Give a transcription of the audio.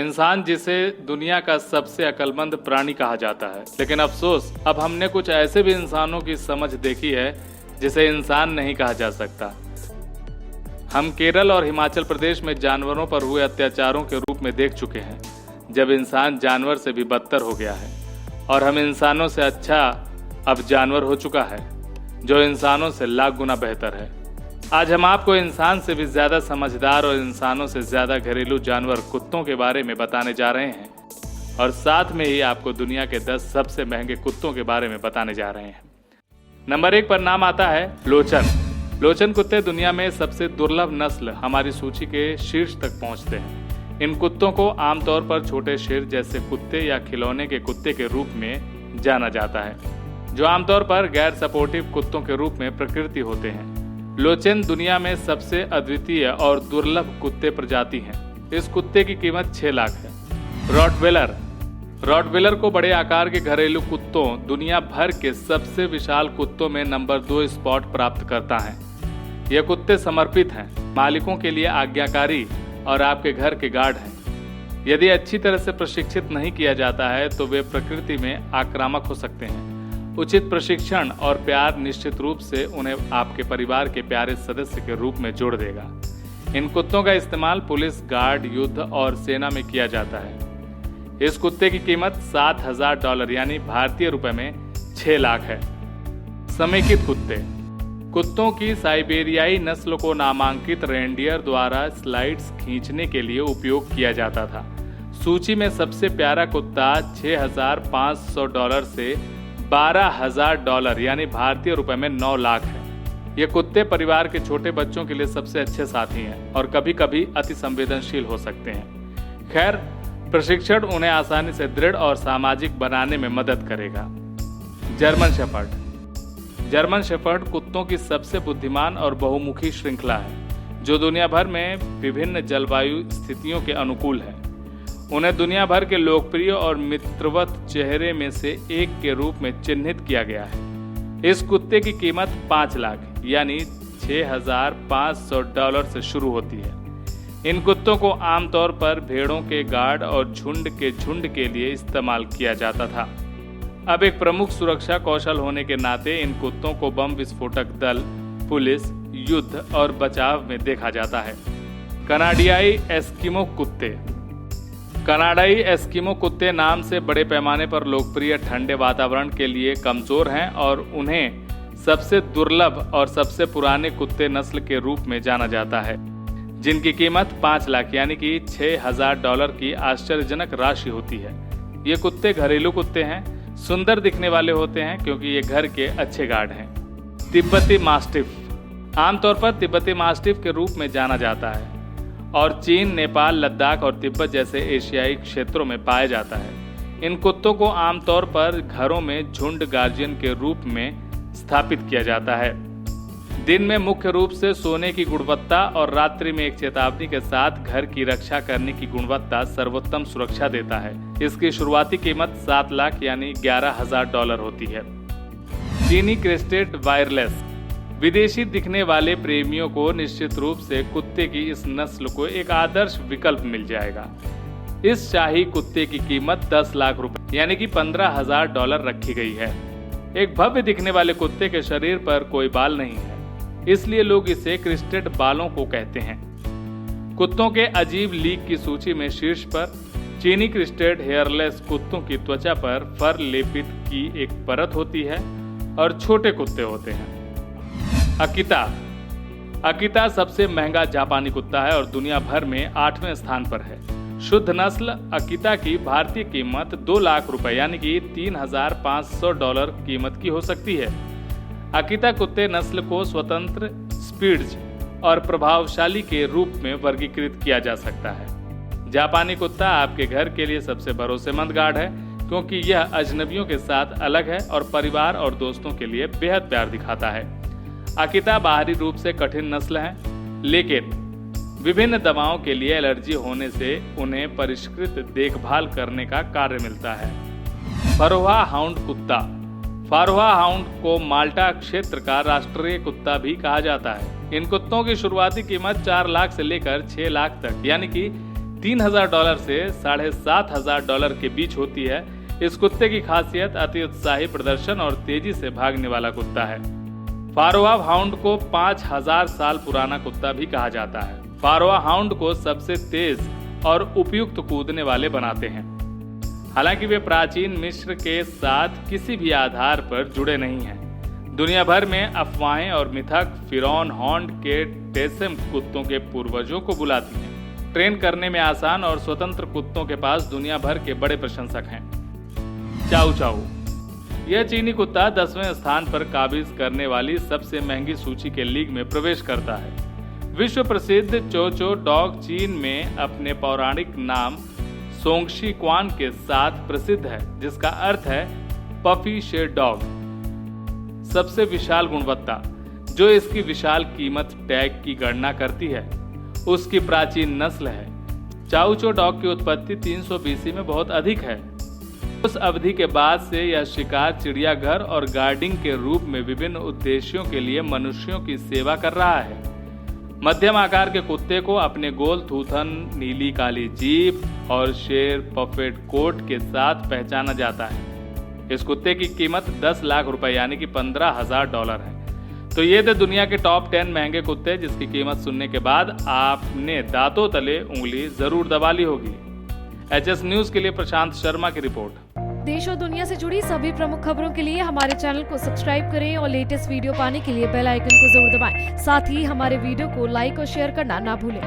इंसान जिसे दुनिया का सबसे अक्लमंद प्राणी कहा जाता है, लेकिन अफसोस अब हमने कुछ ऐसे भी इंसानों की समझ देखी है जिसे इंसान नहीं कहा जा सकता। हम केरल और हिमाचल प्रदेश में जानवरों पर हुए अत्याचारों के रूप में देख चुके हैं, जब इंसान जानवर से भी बदतर हो गया है और हम इंसानों से अच्छा अब जानवर हो चुका है, जो इंसानों से लाख गुना बेहतर है। आज हम आपको इंसान से भी ज्यादा समझदार और इंसानों से ज्यादा घरेलू जानवर कुत्तों के बारे में बताने जा रहे हैं और साथ में ही आपको दुनिया के 10 सबसे महंगे कुत्तों के बारे में बताने जा रहे हैं। नंबर 1 पर नाम आता है लोचन। लोचन कुत्ते दुनिया में सबसे दुर्लभ नस्ल हमारी सूची के शीर्ष तक पहुंचते हैं। इन कुत्तों को आमतौर पर छोटे शेर जैसे कुत्ते या खिलौने के कुत्ते के रूप में जाना जाता है, जो आमतौर पर गैर सपोर्टिव कुत्तों के रूप में प्रकृति होते हैं। लोचन दुनिया में सबसे अद्वितीय और दुर्लभ कुत्ते प्रजाति हैं। इस कुत्ते की कीमत 6 लाख है। रॉटवेलर को बड़े आकार के घरेलू कुत्तों दुनिया भर के सबसे विशाल कुत्तों में नंबर 2 स्पॉट प्राप्त करता है। ये कुत्ते समर्पित हैं, मालिकों के लिए आज्ञाकारी और आपके घर के गार्ड हैं। यदि अच्छी तरह से प्रशिक्षित नहीं किया जाता है तो वे प्रकृति में आक्रामक हो सकते हैं। उचित प्रशिक्षण और प्यार निश्चित रूप से उन्हें आपके परिवार के प्यारे सदस्य के रूप में जोड़ देगा। इन कुत्तों का इस्तेमाल पुलिस, गार्ड, युद्ध और सेना में किया जाता है। इस कुत्ते की कीमत $7,000 यानी भारतीय रुपए में 6 लाख है। समेकित कुत्ते। कुत्तों की साइबेरियाई नस्ल को नामांकित रेंडियर द्वारा स्लाइड्स खींचने के लिए उपयोग किया जाता था। सूची में सबसे प्यारा कुत्ता $6,500 से $12,000 यानी भारतीय रुपए में 9 लाख है। ये कुत्ते परिवार के छोटे बच्चों के लिए सबसे अच्छे साथी हैं और कभी कभी अति संवेदनशील हो सकते हैं। खैर, प्रशिक्षण उन्हें आसानी से दृढ़ और सामाजिक बनाने में मदद करेगा। जर्मन शेफर्ड कुत्तों की सबसे बुद्धिमान और बहुमुखी श्रृंखला है, जो दुनिया भर में विभिन्न जलवायु स्थितियों के अनुकूल है। उन्हें दुनिया भर के लोकप्रिय और मित्रवत चेहरे में से एक के रूप में चिन्हित किया गया है। इस कुत्ते की कीमत 5 लाख यानी $6,500 से शुरू होती है। इन कुत्तों को आमतौर पर भेड़ों के गार्ड और झुंड के लिए इस्तेमाल किया जाता था। अब एक प्रमुख सुरक्षा कौशल होने के नाते इन कुत्तों को बम विस्फोटक दल, पुलिस, युद्ध और बचाव में देखा जाता है। कनाडियाई एस्किमो कुत्ते। कनाडाई एस्किमो कुत्ते नाम से बड़े पैमाने पर लोकप्रिय ठंडे वातावरण के लिए कमजोर हैं और उन्हें सबसे दुर्लभ और सबसे पुराने कुत्ते नस्ल के रूप में जाना जाता है, जिनकी कीमत 5 लाख यानी कि $6,000 की आश्चर्यजनक राशि होती है। ये कुत्ते घरेलू कुत्ते हैं, सुंदर दिखने वाले होते हैं क्योंकि ये घर के अच्छे गार्ड हैं। तिब्बती मास्टिफ। आमतौर पर तिब्बती मास्टिफ के रूप में जाना जाता है और चीन, नेपाल, लद्दाख और तिब्बत जैसे एशियाई क्षेत्रों में पाया जाता है। इन कुत्तों को आमतौर पर घरों में झुंड गार्जियन के रूप में स्थापित किया जाता है। दिन में मुख्य रूप से सोने की गुणवत्ता और रात्रि में एक चेतावनी के साथ घर की रक्षा करने की गुणवत्ता सर्वोत्तम सुरक्षा देता है। इसकी शुरुआती कीमत 7 लाख यानी $11,000 होती है। चीनी क्रेस्टेड वायरलेस। विदेशी दिखने वाले प्रेमियों को निश्चित रूप से कुत्ते की इस नस्ल को एक आदर्श विकल्प मिल जाएगा। इस शाही कुत्ते की कीमत 10 लाख रुपए यानी कि $15,000 रखी गई है। एक भव्य दिखने वाले कुत्ते के शरीर पर कोई बाल नहीं है, इसलिए लोग इसे क्रिस्टेड बालों को कहते हैं। कुत्तों के अजीब लीक की सूची में शीर्ष पर चीनी क्रिस्टेड हेयरलेस कुत्तों की त्वचा पर फर लेपित की एक परत होती है और छोटे कुत्ते होते हैं। अकीता सबसे महंगा जापानी कुत्ता है और दुनिया भर में 8वें स्थान पर है। शुद्ध नस्ल अकीता की भारतीय कीमत 2 लाख रुपए यानी कि $3,500 कीमत की हो सकती है। अकीता कुत्ते नस्ल को स्वतंत्र, स्पीड्स और प्रभावशाली के रूप में वर्गीकृत किया जा सकता है। जापानी कुत्ता आपके घर के लिए सबसे भरोसेमंद गार्ड है क्योंकि यह अजनबियों के साथ अलग है और परिवार और दोस्तों के लिए बेहद प्यार दिखाता है। अकीता बाहरी रूप से कठिन नस्ल है, लेकिन विभिन्न दवाओं के लिए एलर्जी होने से उन्हें परिष्कृत देखभाल करने का कार्य मिलता है। फरोहा हाउंड कुत्ता। फरोहा हाउंड को माल्टा क्षेत्र का राष्ट्रीय कुत्ता भी कहा जाता है। इन कुत्तों की शुरुआती कीमत 4 लाख से लेकर 6 लाख तक यानी कि $3,000 से $7,500 के बीच होती है। इस कुत्ते की खासियत अति उत्साही प्रदर्शन और तेजी से भागने वाला कुत्ता है। फारोआ हाउंड को 5000 साल पुराना कुत्ता भी कहा जाता है। फारोआ हाउंड को सबसे तेज और उपयुक्त कूदने वाले बनाते हैं। हालांकि वे प्राचीन मिस्र के साथ किसी भी आधार पर जुड़े नहीं हैं। दुनिया भर में अफवाहें और मिथक फिरौन हाउंड के टेसेम कुत्तों के पूर्वजों को बुलाती हैं। ट्रेन करने में आसान और स्वतंत्र कुत्तों के पास दुनिया भर के बड़े प्रशंसक हैं। चाऊ चाऊ, यह चीनी कुत्ता 10वें स्थान पर काबिज करने वाली सबसे महंगी सूची के लीग में प्रवेश करता है। विश्व प्रसिद्ध चोचो डॉग चीन में अपने पौराणिक नाम सोंगशी क्वान के साथ प्रसिद्ध है, जिसका अर्थ है पफी शेर डॉग। सबसे विशाल गुणवत्ता, जो इसकी विशाल कीमत टैग की गणना करती है, उसकी प्राचीन नस्ल है। चाउचो डॉग की उत्पत्ति 300 BC में बहुत अधिक है। उस अवधि के बाद से यह शिकार, चिड़ियाघर और गार्डिंग के रूप में विभिन्न उद्देश्यों के लिए मनुष्यों की सेवा कर रहा है। मध्यम आकार के कुत्ते को अपने गोल थूथन, नीली काली जीभ और शेर पफेट कोट के साथ पहचाना जाता है। इस कुत्ते की कीमत 10 लाख रुपए यानी कि $15,000 है। तो ये थे दुनिया के टॉप 10 महंगे कुत्ते, जिसकी कीमत सुनने के बाद आपने दांतों तले उंगली जरूर दबा ली होगी। HS न्यूज के लिए प्रशांत शर्मा की रिपोर्ट। देश और दुनिया से जुड़ी सभी प्रमुख खबरों के लिए हमारे चैनल को सब्सक्राइब करें और लेटेस्ट वीडियो पाने के लिए बेल आइकन को जरूर दबाएं। साथ ही हमारे वीडियो को लाइक और शेयर करना ना भूलें।